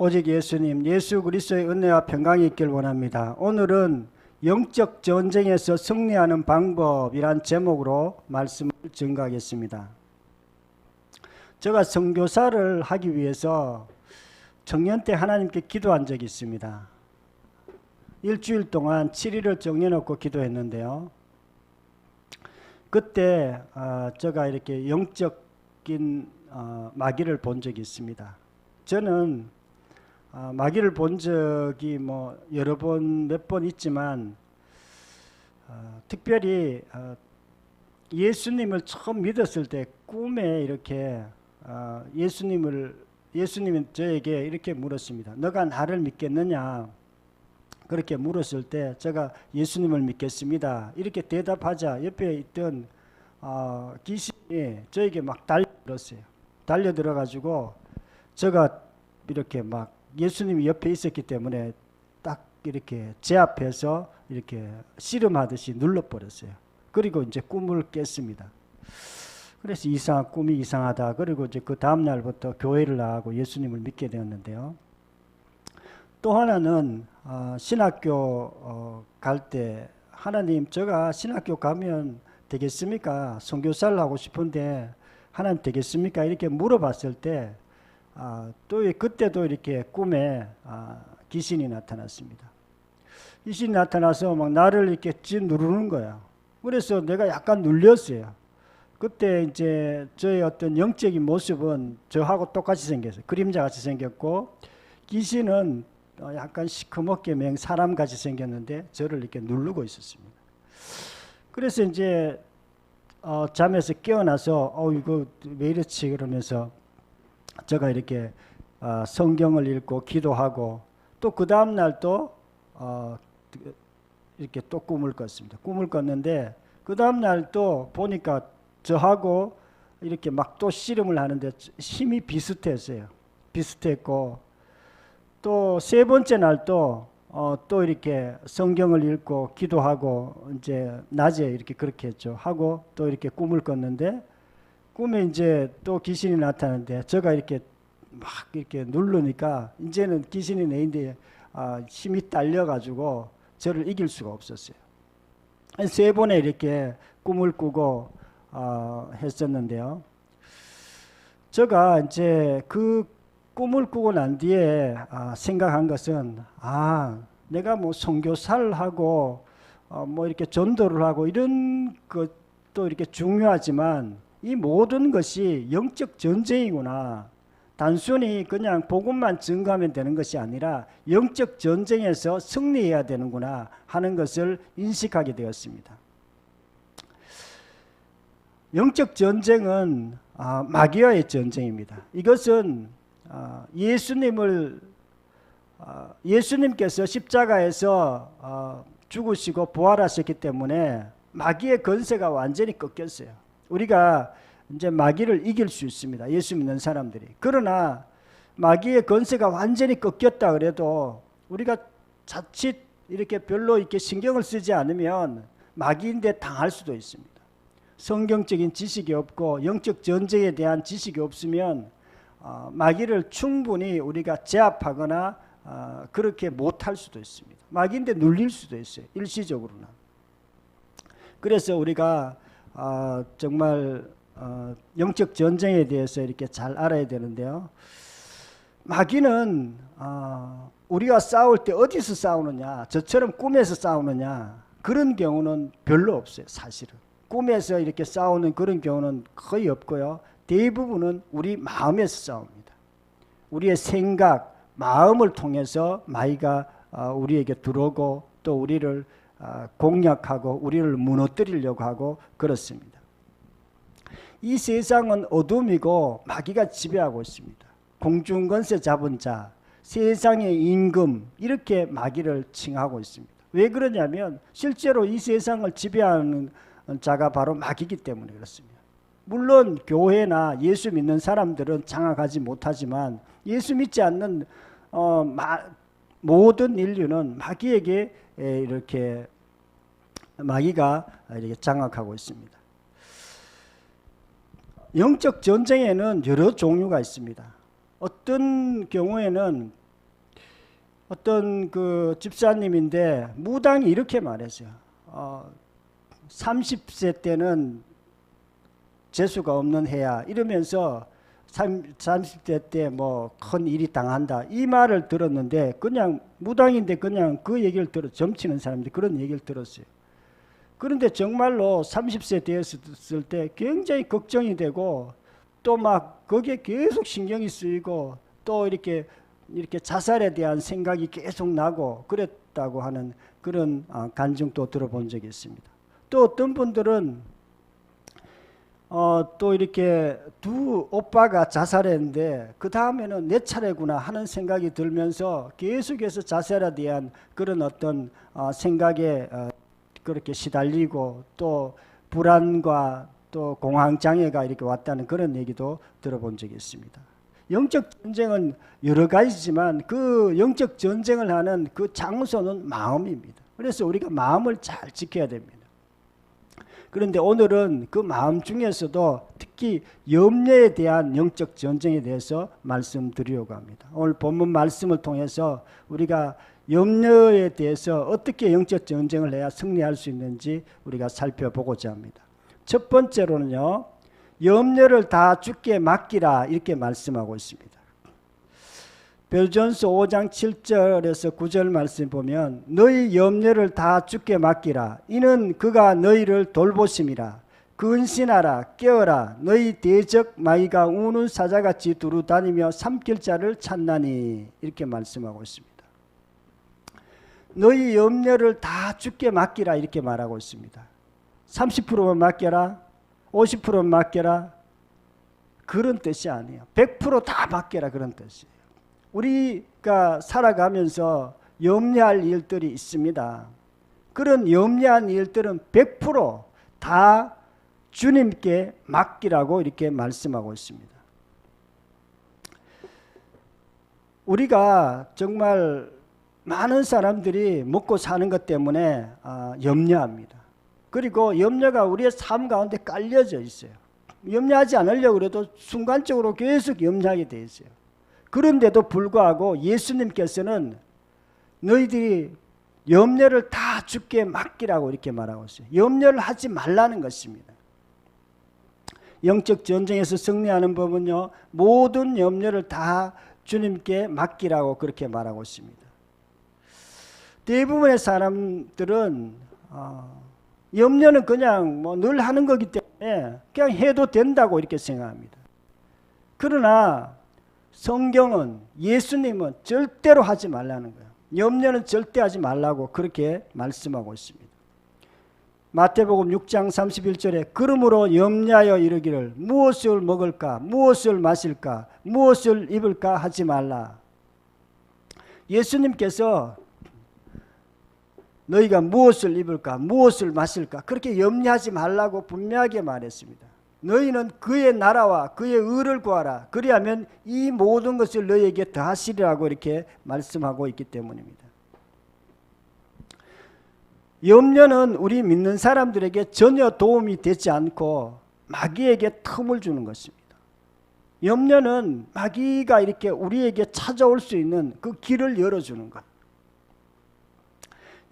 오직 예수님, 예수 그리스도의 은혜와 평강이 있길 원합니다. 오늘은 영적 전쟁에서 승리하는 방법이란 제목으로 말씀을 증거하겠습니다. 제가 선교사를 하기 위해서 청년 때 하나님께 기도한 적이 있습니다. 일주일 동안 7일을 정해놓고 기도했는데요. 그때 제가 이렇게 영적인 마귀를 본 적이 있습니다. 저는 마귀를 본 적이 여러 번, 몇 번 있지만 특별히 예수님을 처음 믿었을 때 꿈에 이렇게 예수님은 저에게 이렇게 물었습니다. 너가 나를 믿겠느냐? 그렇게 물었을 때 제가 예수님을 믿겠습니다. 이렇게 대답하자 옆에 있던 귀신이 저에게 막 달려들었어요. 달려들어가지고 제가 이렇게 막 예수님이 옆에 있었기 때문에 딱 이렇게 제 앞에서 이렇게 씨름하듯이 눌러버렸어요. 그리고 이제 꿈을 깼습니다. 그래서 꿈이 이상하다. 그리고 이제 그 다음 날부터 교회를 나가고 예수님을 믿게 되었는데요. 또 하나는 신학교 갈 때 하나님, 제가 신학교 가면 되겠습니까? 선교사를 하고 싶은데 하나님 되겠습니까? 이렇게 물어봤을 때 또 그때도 이렇게 꿈에 귀신이 나타났습니다. 귀신이 나타나서 막 나를 이렇게 누르는 거야. 그래서 내가 약간 눌렸어요. 그때 이제 저의 어떤 영적인 모습은 저하고 똑같이 생겼어요. 그림자 같이 생겼고, 귀신은 약간 시커멓게 사람같이 생겼는데 저를 이렇게 누르고 있었습니다. 그래서 이제 잠에서 깨어나서 이거 왜 이렇지 그러면서 제가 이렇게 성경을 읽고 기도하고 또 그 다음 날 또 이렇게 또 꿈을 꿨습니다. 꿈을 꿨는데 그 다음 날 또 보니까 저하고 이렇게 막 또 씨름을 하는데 힘이 비슷했어요. 비슷했고 또 세 번째 날 또 이렇게 성경을 읽고 기도하고 이제 낮에 이렇게 그렇게 했죠. 하고 또 이렇게 꿈을 꿨는데 꿈에 이제 또 귀신이 나타나는데 제가 이렇게 막 이렇게 누르니까 이제는 귀신이 내인데 힘이 딸려가지고 저를 이길 수가 없었어요. 세 번에 이렇게 꿈을 꾸고 했었는데요. 제가 이제 그 꿈을 꾸고 난 뒤에 생각한 것은 내가 뭐 선교사를 하고 뭐 이렇게 전도를 하고 이런 것도 이렇게 중요하지만 이 모든 것이 영적 전쟁이구나. 단순히 그냥 복음만 증거하면 되는 것이 아니라 영적 전쟁에서 승리해야 되는구나 하는 것을 인식하게 되었습니다. 영적 전쟁은 마귀와의 전쟁입니다. 이것은 예수님께서 십자가에서 죽으시고 부활하셨기 때문에 마귀의 권세가 완전히 꺾였어요. 우리가 이제 마귀를 이길 수 있습니다. 예수 믿는 사람들이. 그러나 마귀의 권세가 완전히 꺾였다 그래도 우리가 자칫 이렇게 별로 이렇게 신경을 쓰지 않으면 마귀인데 당할 수도 있습니다. 성경적인 지식이 없고 영적 전쟁에 대한 지식이 없으면 마귀를 충분히 우리가 제압하거나 그렇게 못할 수도 있습니다. 마귀인데 눌릴 수도 있어요. 일시적으로는. 그래서 우리가 정말 영적 전쟁에 대해서 이렇게 잘 알아야 되는데요. 마귀는 우리가 싸울 때 어디서 싸우느냐, 저처럼 꿈에서 싸우느냐, 그런 경우는 별로 없어요. 사실은 꿈에서 이렇게 싸우는 그런 경우는 거의 없고요. 대부분은 우리 마음에서 싸웁니다. 우리의 생각, 마음을 통해서 마귀가 우리에게 들어오고 또 우리를 공략하고 우리를 무너뜨리려고 하고 그렇습니다. 이 세상은 어둠이고 마귀가 지배하고 있습니다. 공중권세 잡은 자, 세상의 임금, 이렇게 마귀를 칭하고 있습니다. 왜 그러냐면 실제로 이 세상을 지배하는 자가 바로 마귀이기 때문에 그렇습니다. 물론 교회나 예수 믿는 사람들은 장악하지 못하지만 예수 믿지 않는 모든 인류는 마귀에게 이렇게 마귀가 이렇게 장악하고 있습니다. 영적 전쟁에는 여러 종류가 있습니다. 어떤 경우에는 어떤 그 집사님인데 무당이 이렇게 말했어요. 30세 때는 재수가 없는 해야 이러면서 30대 때 뭐 큰 일이 당한다 이 말을 들었는데 그냥 무당인데 그냥 그 얘기를 점치는 사람들이 그런 얘기를 들었어요. 그런데 정말로 30세 되었을 때 굉장히 걱정이 되고 또 막 거기에 계속 신경이 쓰이고 또 이렇게 자살에 대한 생각이 계속 나고 그랬다고 하는 그런 간증도 들어본 적이 있습니다. 또 어떤 분들은 또 이렇게 두 오빠가 자살했는데 그 다음에는 내 차례구나 하는 생각이 들면서 계속해서 자살에 대한 그런 어떤 생각에 그렇게 시달리고 또 불안과 또 공황장애가 이렇게 왔다는 그런 얘기도 들어본 적이 있습니다. 영적 전쟁은 여러 가지지만 그 영적 전쟁을 하는 그 장소는 마음입니다. 그래서 우리가 마음을 잘 지켜야 됩니다. 그런데 오늘은 그 마음 중에서도 특히 염려에 대한 영적 전쟁에 대해서 말씀드리려고 합니다. 오늘 본문 말씀을 통해서 우리가 염려에 대해서 어떻게 영적 전쟁을 해야 승리할 수 있는지 우리가 살펴보고자 합니다. 첫 번째로는요, 염려를 다 주께 맡기라 이렇게 말씀하고 있습니다. 베드로전서 5장 7절에서 9절 말씀 보면 너희 염려를 다 주께 맡기라 이는 그가 너희를 돌보심이라 근신하라 깨어라 너희 대적 마귀가 우는 사자같이 두루 다니며 삼킬 자를 찾나니 이렇게 말씀하고 있습니다. 너희 염려를 다 주께 맡기라 이렇게 말하고 있습니다. 30%만 맡겨라 50%만 맡겨라 그런 뜻이 아니에요. 100% 다 맡겨라 그런 뜻이에요. 우리가 살아가면서 염려할 일들이 있습니다. 그런 염려한 일들은 100% 주님께 맡기라고 이렇게 말씀하고 있습니다. 우리가 정말 많은 사람들이 먹고 사는 것 때문에 염려합니다. 그리고 염려가 우리의 삶 가운데 깔려져 있어요. 염려하지 않으려고 해도 순간적으로 계속 염려하게 돼 있어요. 그런데도 불구하고 예수님께서는 너희들이 염려를 다 주께 맡기라고 이렇게 말하고 있어요. 염려를 하지 말라는 것입니다. 영적 전쟁에서 승리하는 법은요, 모든 염려를 다 주님께 맡기라고 그렇게 말하고 있습니다. 대부분의 사람들은 염려는 그냥 뭐 늘 하는 거기 때문에 그냥 해도 된다고 이렇게 생각합니다. 그러나 성경은 예수님은 절대로 하지 말라는 거예요. 염려는 절대 하지 말라고 그렇게 말씀하고 있습니다. 마태복음 6장 31절에 그러므로 염려하여 이르기를 무엇을 먹을까 무엇을 마실까 무엇을 입을까 하지 말라. 예수님께서 너희가 무엇을 입을까 무엇을 마실까 그렇게 염려하지 말라고 분명하게 말했습니다. 너희는 그의 나라와 그의 의를 구하라. 그리하면 이 모든 것을 너희에게 더하시리라고 이렇게 말씀하고 있기 때문입니다. 염려는 우리 믿는 사람들에게 전혀 도움이 되지 않고 마귀에게 틈을 주는 것입니다. 염려는 마귀가 이렇게 우리에게 찾아올 수 있는 그 길을 열어주는 것.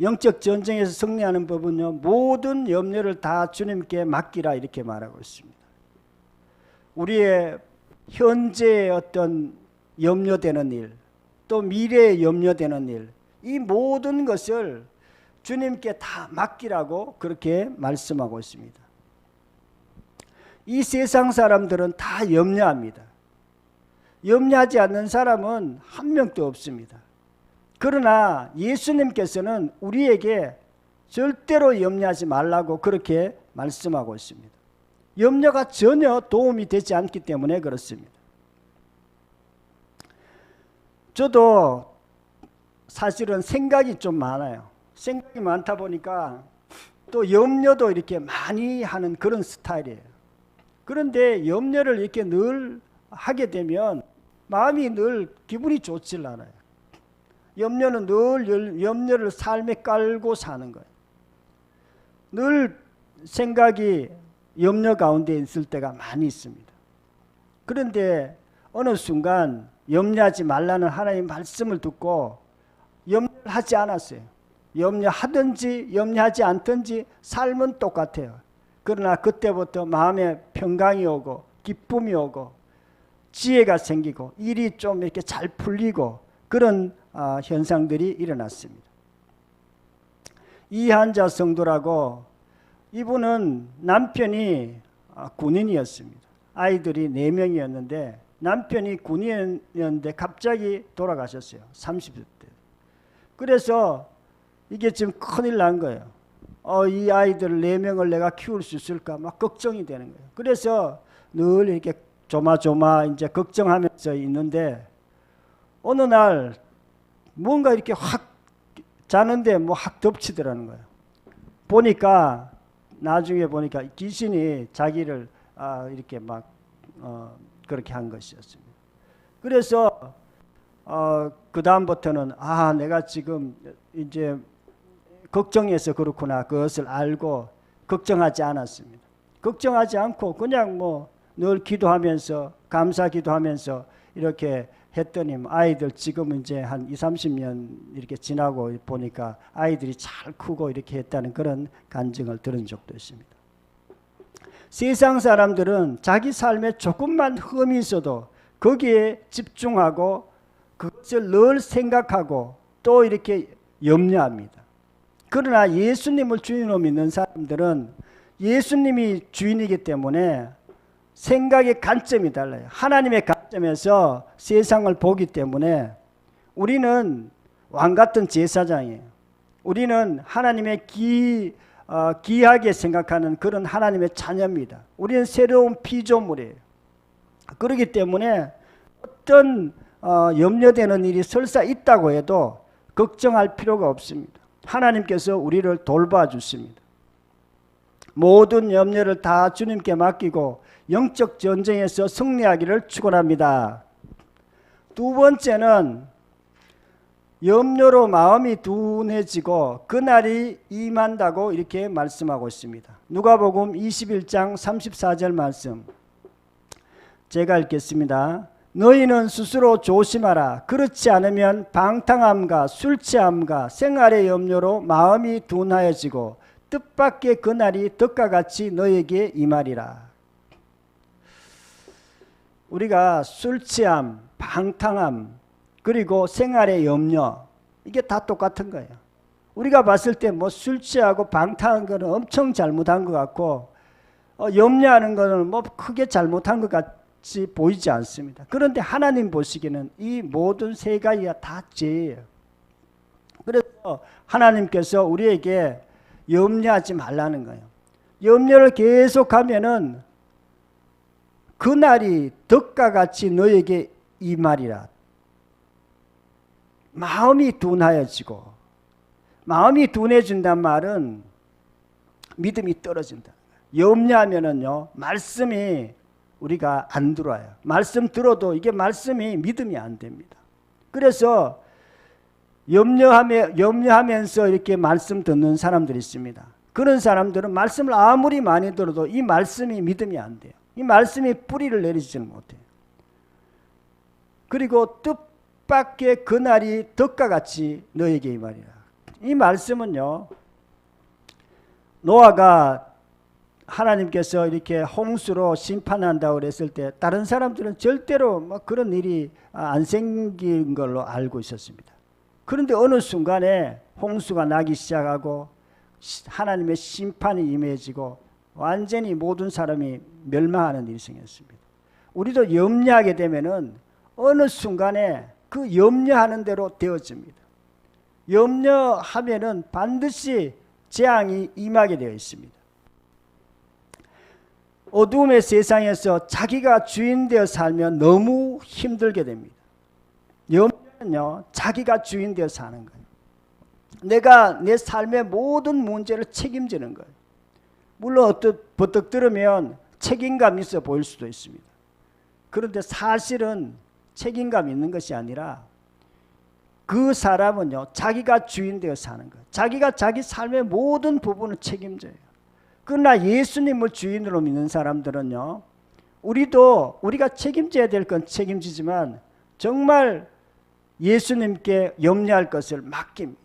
영적 전쟁에서 승리하는 법은요, 모든 염려를 다 주님께 맡기라 이렇게 말하고 있습니다. 우리의 현재의 어떤 염려되는 일, 또 미래에 염려되는 일, 이 모든 것을 주님께 다 맡기라고 그렇게 말씀하고 있습니다. 이 세상 사람들은 다 염려합니다. 염려하지 않는 사람은 한 명도 없습니다. 그러나 예수님께서는 우리에게 절대로 염려하지 말라고 그렇게 말씀하고 있습니다. 염려가 전혀 도움이 되지 않기 때문에 그렇습니다. 저도 사실은 생각이 좀 많아요. 생각이 많다 보니까 또 염려도 이렇게 많이 하는 그런 스타일이에요. 그런데 염려를 이렇게 늘 하게 되면 마음이 늘 기분이 좋질 않아요. 염려는 늘 염려를 삶에 깔고 사는 거예요. 늘 생각이 염려 가운데 있을 때가 많이 있습니다. 그런데 어느 순간 염려하지 말라는 하나님의 말씀을 듣고 하지 않았어요. 염려하든지 염려하지 않든지 삶은 똑같아요. 그러나 그때부터 마음에 평강이 오고 기쁨이 오고 지혜가 생기고 일이 좀 이렇게 잘 풀리고 그런 현상들이 일어났습니다. 이한자 성도라고, 이분은 남편이 군인이었습니다. 아이들이 4명이었는데 남편이 군인이었는데 갑자기 돌아가셨어요. 30대 때. 그래서 이게 지금 큰일 난 거예요. 이 아이들 4명을 내가 키울 수 있을까 막 걱정이 되는 거예요. 그래서 늘 이렇게 조마조마 이제 걱정하면서 있는데 어느 날 뭔가 이렇게 확 자는데 뭐 확 덮치더라는 거예요. 보니까 나중에 보니까 귀신이 자기를 이렇게 막 그렇게 한 것이었습니다. 그래서 그 다음부터는 내가 지금 이제 걱정해서 그렇구나, 그것을 알고 걱정하지 않았습니다. 걱정하지 않고 그냥 뭐 늘 기도하면서 감사 기도하면서 이렇게 했더니 아이들 지금 이제 한 20-30년 이렇게 지나고 보니까 아이들이 잘 크고 이렇게 했다는 그런 간증을 들은 적도 있습니다. 세상 사람들은 자기 삶에 조금만 흠이 있어도 거기에 집중하고 그것을 늘 생각하고 또 이렇게 염려합니다. 그러나 예수님을 주인으로 믿는 사람들은 예수님이 주인이기 때문에 생각의 관점이 달라요. 하나님의 관점에서 세상을 보기 때문에 우리는 왕같은 제사장이에요. 우리는 하나님의 귀하게 생각하는 그런 하나님의 자녀입니다. 우리는 새로운 피조물이에요. 그렇기 때문에 어떤 염려되는 일이 설사 있다고 해도 걱정할 필요가 없습니다. 하나님께서 우리를 돌봐주십니다. 모든 염려를 다 주님께 맡기고 영적 전쟁에서 승리하기를 축원합니다. 두 번째는 염려로 마음이 둔해지고 그날이 임한다고 이렇게 말씀하고 있습니다. 누가복음 21장 34절 말씀 제가 읽겠습니다. 너희는 스스로 조심하라. 그렇지 않으면 방탕함과 술취함과 생활의 염려로 마음이 둔하여지고 뜻밖의 그날이 덕과 같이 너에게 임하리라. 우리가 술취함, 방탕함, 그리고 생활의 염려, 이게 다 똑같은 거예요. 우리가 봤을 때 뭐 술 취하고 방탕한 거는 엄청 잘못한 것 같고 염려하는 거는 뭐 크게 잘못한 것 같이 보이지 않습니다. 그런데 하나님 보시기에는 이 모든 세 가지가 다 죄예요. 그래서 하나님께서 우리에게 염려하지 말라는 거예요. 염려를 계속하면은 그날이 덕과 같이 너에게 임하리라. 마음이 둔하여지고, 마음이 둔해진단 말은 믿음이 떨어진다. 염려하면은요, 말씀이 우리가 안 들어와요. 말씀 들어도 이게 말씀이 믿음이 안 됩니다. 그래서 염려하면서 이렇게 말씀 듣는 사람들이 있습니다. 그런 사람들은 말씀을 아무리 많이 들어도 이 말씀이 믿음이 안 돼요. 이 말씀이 뿌리를 내리지는 못해요. 그리고 뜻밖의 그날이 덕과 같이 너에게 임하리라. 이 말씀은요, 노아가 하나님께서 이렇게 홍수로 심판한다고 그랬을 때 다른 사람들은 절대로 뭐 그런 일이 안 생긴 걸로 알고 있었습니다. 그런데 어느 순간에 홍수가 나기 시작하고 하나님의 심판이 임해지고 완전히 모든 사람이 멸망하는 일이 생겼습니다. 우리도 염려하게 되면은 어느 순간에 그 염려하는 대로 되어집니다. 염려하면은 반드시 재앙이 임하게 되어 있습니다. 어두움의 세상에서 자기가 주인 되어 살면 너무 힘들게 됩니다. 염려는요, 자기가 주인 되어 사는 거예요. 내가 내 삶의 모든 문제를 책임지는 거예요. 물론 버뜩 들으면 책임감 있어 보일 수도 있습니다. 그런데 사실은 책임감 있는 것이 아니라 그 사람은요, 자기가 주인 되어 사는 거예요. 자기가 자기 삶의 모든 부분을 책임져요. 그러나 예수님을 주인으로 믿는 예수님께 염려할 것을 맡깁니다.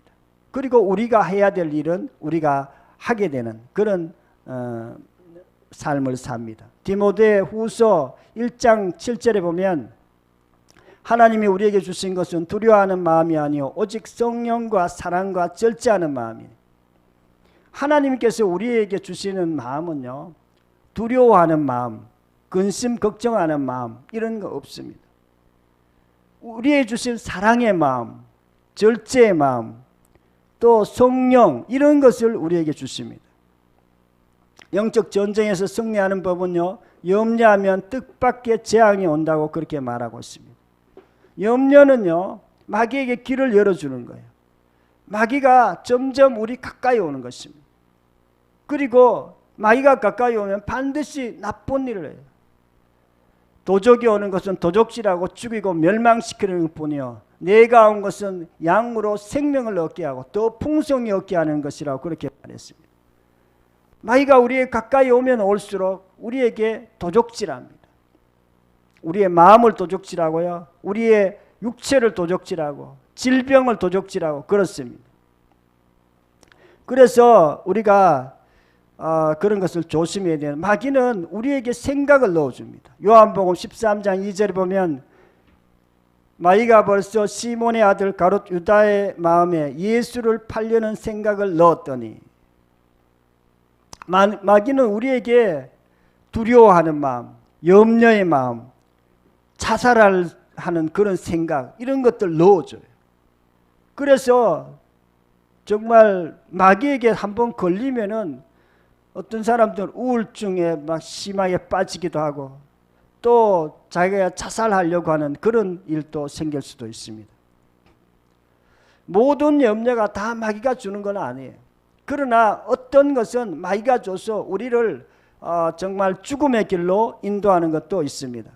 그리고 우리가 해야 될 일은 우리가 하게 되는 그런 삶을 삽니다. 디모데후서 1장 7절에 보면 하나님이 우리에게 주신 것은 두려워하는 마음이 아니요 오직 성령과 사랑과 절제하는 마음이니. 하나님께서 우리에게 주시는 마음은요, 두려워하는 마음, 근심 걱정하는 마음 이런 거 없습니다. 우리에게 주신 사랑의 마음, 절제의 마음, 또 성령 이런 것을 우리에게 주십니다. 영적 전쟁에서 승리하는 법은요, 염려하면 뜻밖의 재앙이 온다고 그렇게 말하고 있습니다. 염려는요, 마귀에게 길을 열어주는 거예요. 마귀가 점점 우리 가까이 오는 것입니다. 그리고 마귀가 가까이 오면 반드시 나쁜 일을 해요. 도적이 오는 것은 도적질하고 죽이고 멸망시키는 것뿐이요, 내가 온 것은 양으로 생명을 얻게 하고 더 풍성히 얻게 하는 것이라고 그렇게 말했습니다. 마귀가 우리에 가까이 오면 올수록 우리에게 도적질합니다. 우리의 마음을 도적질하고요, 우리의 육체를 도적질하고 질병을 도적질하고 그렇습니다. 그래서 우리가 그런 것을 조심해야 돼요. 마귀는 우리에게 생각을 넣어줍니다. 요한복음 13장 2절에 보면 마귀가 벌써 시몬의 아들 가롯 유다의 마음에 예수를 팔려는 생각을 넣었더니, 마귀는 우리에게 두려워하는 마음, 염려의 마음, 자살하는 그런 생각 이런 것들 넣어줘요. 그래서 정말 마귀에게 한번 걸리면은 어떤 사람들은 우울증에 막 심하게 빠지기도 하고 또 자기가 자살하려고 하는 그런 일도 생길 수도 있습니다. 모든 염려가 다 마귀가 주는 건 아니에요. 그러나 어떤 것은 마귀가 줘서 우리를 정말 죽음의 길로 인도하는 것도 있습니다.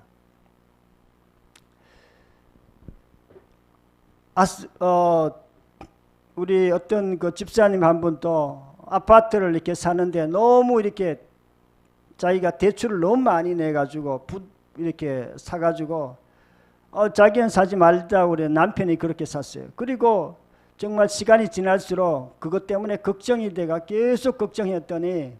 우리 어떤 그 집사님 한 분도 아파트를 이렇게 사는데 너무 이렇게 자기가 대출을 너무 많이 내가지고 이렇게 사가지고 자기는 사지 말자고 그래. 남편이 그렇게 샀어요. 그리고 정말 시간이 지날수록 그것 때문에 걱정이 돼가 계속 걱정했더니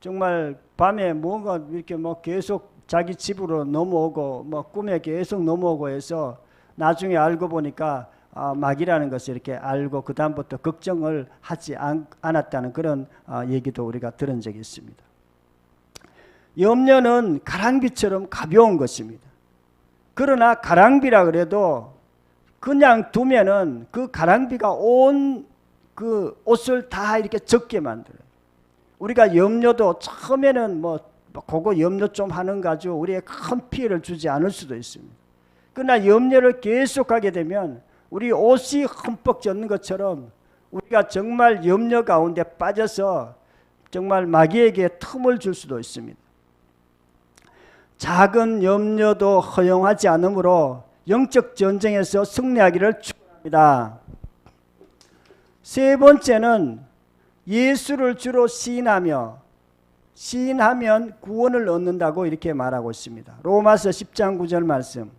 정말 밤에 뭔가 이렇게 뭐 계속 자기 집으로 넘어오고 뭐 꿈에 계속 넘어오고 해서 나중에 알고 보니까 마귀라는 것을 이렇게 알고 그 다음부터 걱정을 하지 않았다는 그런 얘기도 우리가 들은 적이 있습니다. 염려는 가랑비처럼 가벼운 것입니다. 그러나 가랑비라 그래도 그냥 두면은 그 가랑비가 온 그 옷을 다 이렇게 젖게 만들어요. 우리가 염려도 처음에는 뭐 그거 염려 좀 하는 가지고 우리의 큰 피해를 주지 않을 수도 있습니다. 그러나 염려를 계속하게 되면 우리 옷이 흠뻑 젖는 것처럼 우리가 정말 염려 가운데 빠져서 정말 마귀에게 틈을 줄 수도 있습니다. 작은 염려도 허용하지 않으므로 영적 전쟁에서 승리하기를 축원합니다. 세 번째는 예수를 주로 시인하면 구원을 얻는다고 이렇게 말하고 있습니다. 로마서 10장 9절 말씀.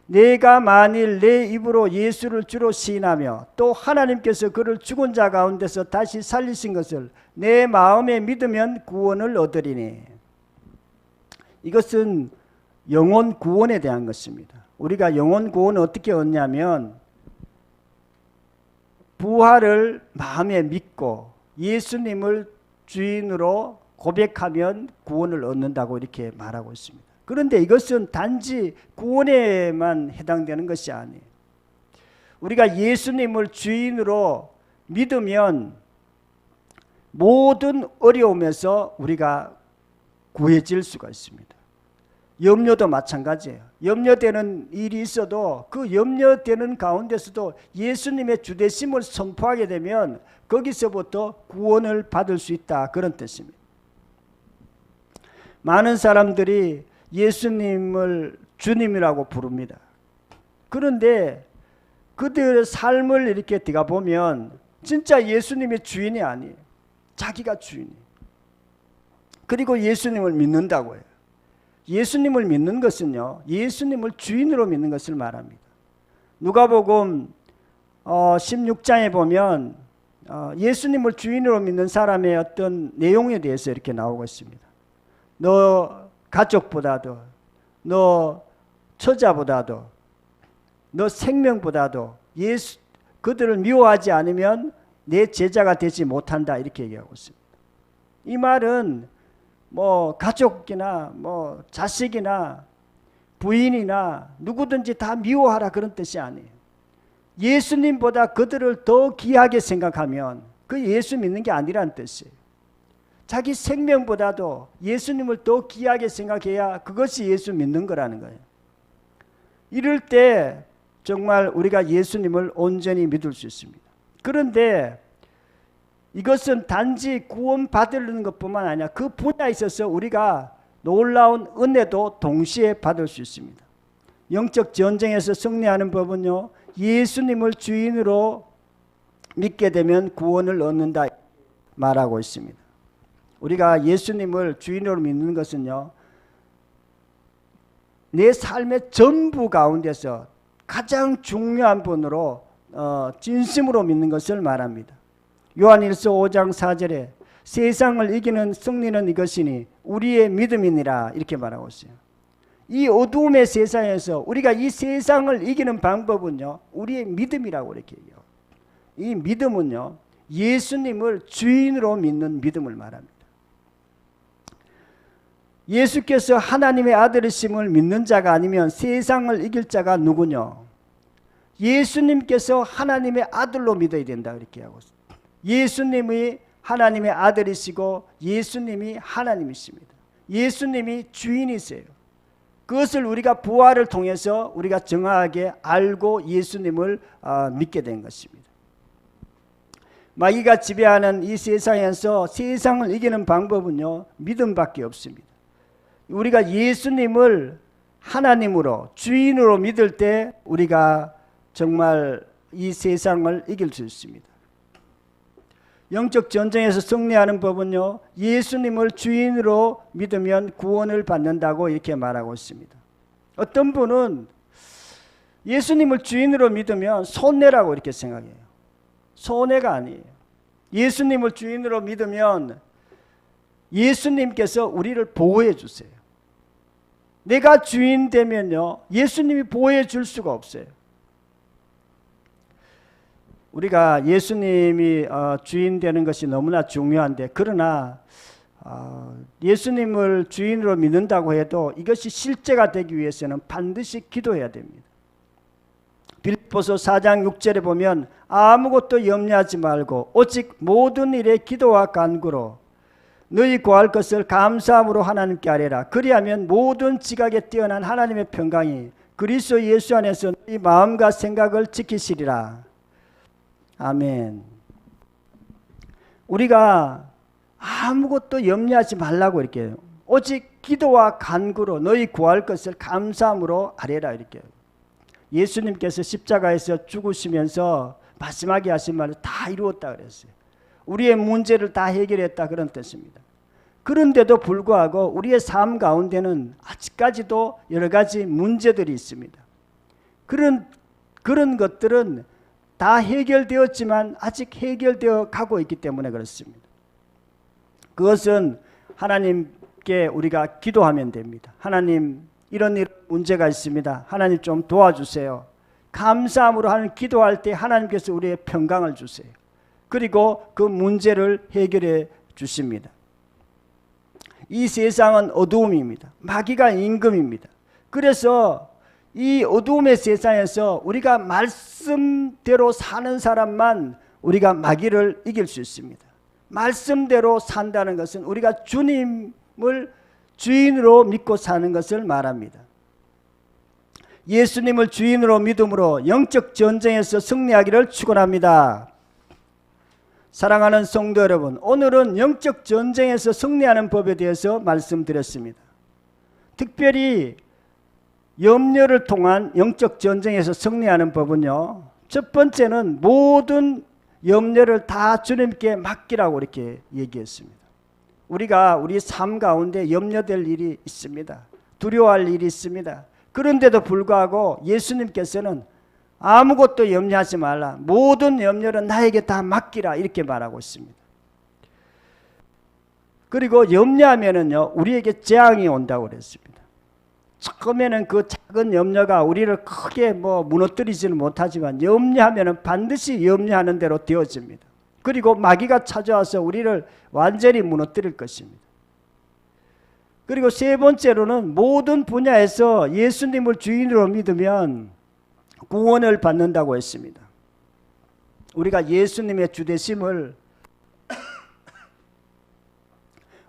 내가 만일 내 입으로 예수를 주로 시인하며 또 하나님께서 그를 죽은 자 가운데서 다시 살리신 것을 내 마음에 믿으면 구원을 얻으리니. 이것은 영혼 구원에 대한 것입니다. 우리가 영혼 구원을 어떻게 얻냐면 부활을 마음에 믿고 예수님을 주인으로 고백하면 구원을 얻는다고 이렇게 말하고 있습니다. 그런데 이것은 단지 구원에만 해당되는 것이 아니에요. 우리가 예수님을 주인으로 믿으면 모든 어려움에서 우리가 구해질 수가 있습니다. 염려도 마찬가지예요. 염려되는 일이 있어도 그 염려되는 가운데서도 예수님의 주되심을 선포하게 되면 거기서부터 구원을 받을 수 있다, 그런 뜻입니다. 많은 사람들이 예수님을 주님이라고 부릅니다. 그런데 그들의 삶을 이렇게 들어가 보면 진짜 예수님의 주인이 아니에요. 자기가 주인이에요. 그리고 예수님을 믿는다고 해요. 예수님을 믿는 것은요, 예수님을 주인으로 믿는 것을 말합니다. 누가복음 16장에 보면 예수님을 주인으로 믿는 사람의 어떤 내용에 대해서 이렇게 나오고 있습니다. 너 가족보다도, 너 처자보다도, 너 생명보다도 그들을 미워하지 않으면 내 제자가 되지 못한다, 이렇게 얘기하고 있습니다. 이 말은 뭐 가족이나 뭐 자식이나 부인이나 누구든지 다 미워하라, 그런 뜻이 아니에요. 예수님보다 그들을 더 귀하게 생각하면 그 예수 믿는 게 아니라는 뜻이에요. 자기 생명보다도 예수님을 더 귀하게 생각해야 그것이 예수 믿는 거라는 거예요. 이럴 때 정말 우리가 예수님을 온전히 믿을 수 있습니다. 그런데 이것은 단지 구원받는 것뿐만 아니라 그 분야에 있어서 우리가 놀라운 은혜도 동시에 받을 수 있습니다. 영적 전쟁에서 승리하는 법은요, 예수님을 주인으로 믿게 되면 구원을 얻는다 말하고 있습니다. 우리가 예수님을 주인으로 믿는 것은요, 내 삶의 전부 가운데서 가장 중요한 분으로 진심으로 믿는 것을 말합니다. 요한일서 5장 4절에 세상을 이기는 승리는 이것이니 우리의 믿음이니라, 이렇게 말하고 있어요. 이 어두움의 세상에서 우리가 이 세상을 이기는 방법은요, 우리의 믿음이라고 이렇게 얘기해요. 이 믿음은요, 예수님을 주인으로 믿는 믿음을 말합니다. 예수께서 하나님의 아들이심을 믿는 자가 아니면 세상을 이길 자가 누구냐? 예수님께서 하나님의 아들로 믿어야 된다, 이렇게 하고 있습니다. 예수님이 하나님의 아들이시고 예수님이 하나님이십니다. 예수님이 주인이세요. 그것을 우리가 부활을 통해서 우리가 정확하게 알고 예수님을 믿게 된 것입니다. 마귀가 지배하는 이 세상에서 세상을 이기는 방법은요, 믿음밖에 없습니다. 우리가 예수님을 하나님으로 주인으로 믿을 때 우리가 정말 이 세상을 이길 수 있습니다. 영적 전쟁에서 승리하는 법은요, 예수님을 주인으로 믿으면 구원을 받는다고 이렇게 말하고 있습니다. 어떤 분은 예수님을 주인으로 믿으면 손해라고 이렇게 생각해요. 손해가 아니에요. 예수님을 주인으로 믿으면 예수님께서 우리를 보호해 주세요. 내가 주인 되면요, 예수님이 보호해 줄 수가 없어요. 우리가 예수님이 주인 되는 것이 너무나 중요한데, 그러나 예수님을 주인으로 믿는다고 해도 이것이 실제가 되기 위해서는 반드시 기도해야 됩니다. 빌립보서 4장 6절에 보면 아무것도 염려하지 말고 오직 모든 일에 기도와 간구로 너희 구할 것을 감사함으로 하나님께 아뢰라. 그리하면 모든 지각에 뛰어난 하나님의 평강이 그리스도 예수 안에서 너희 마음과 생각을 지키시리라. 아멘. 우리가 아무것도 염려하지 말라고 이렇게 해요. 오직 기도와 간구로 너희 구할 것을 감사함으로 아뢰라, 이렇게. 예수님께서 십자가에서 죽으시면서 마지막에 하신 말을 다 이루었다 그랬어요. 우리의 문제를 다 해결했다, 그런 뜻입니다. 그런데도 불구하고 우리의 삶 가운데는 아직까지도 여러 가지 문제들이 있습니다. 그런 것들은 다 해결되었지만 아직 해결되어 가고 있기 때문에 그렇습니다. 그것은 하나님께 우리가 기도하면 됩니다. 하나님, 이런 문제가 있습니다. 하나님 좀 도와주세요. 감사함으로 하는 기도할 때 하나님께서 우리의 평강을 주세요. 그리고 그 문제를 해결해 주십니다. 이 세상은 어두움입니다. 마귀가 임금입니다. 그래서 이 어두움의 세상에서 우리가 말씀대로 사는 사람만 우리가 마귀를 이길 수 있습니다. 말씀대로 산다는 것은 우리가 주님을 주인으로 믿고 사는 것을 말합니다. 예수님을 주인으로 믿음으로 영적 전쟁에서 승리하기를 축원합니다. 사랑하는 성도 여러분, 오늘은 영적 전쟁에서 승리하는 법에 대해서 말씀드렸습니다. 특별히 염려를 통한 영적 전쟁에서 승리하는 법은요, 첫 번째는 모든 염려를 다 주님께 맡기라고 이렇게 얘기했습니다. 우리가 우리 삶 가운데 염려될 일이 있습니다. 두려워할 일이 있습니다. 그런데도 불구하고 예수님께서는 아무것도 염려하지 말라. 모든 염려는 나에게 다 맡기라. 이렇게 말하고 있습니다. 그리고 염려하면은요, 우리에게 재앙이 온다고 그랬습니다. 처음에는 그 작은 염려가 우리를 크게 무너뜨리지는 못하지만 염려하면은 반드시 염려하는 대로 되어집니다. 그리고 마귀가 찾아와서 우리를 완전히 무너뜨릴 것입니다. 그리고 세 번째로는 모든 분야에서 예수님을 주인으로 믿으면 구원을 받는다고 했습니다. 우리가 예수님의 주되심을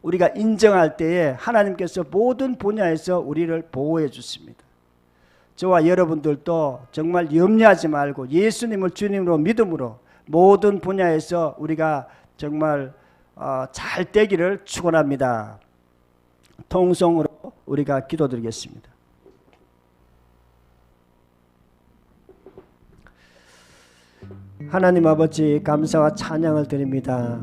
우리가 인정할 때에 하나님께서 모든 분야에서 우리를 보호해 주십니다. 저와 여러분들도 정말 염려하지 말고 예수님을 주님으로 믿음으로 모든 분야에서 우리가 정말 잘 되기를 축원합니다. 통성으로 우리가 기도드리겠습니다. 하나님 아버지, 감사와 찬양을 드립니다.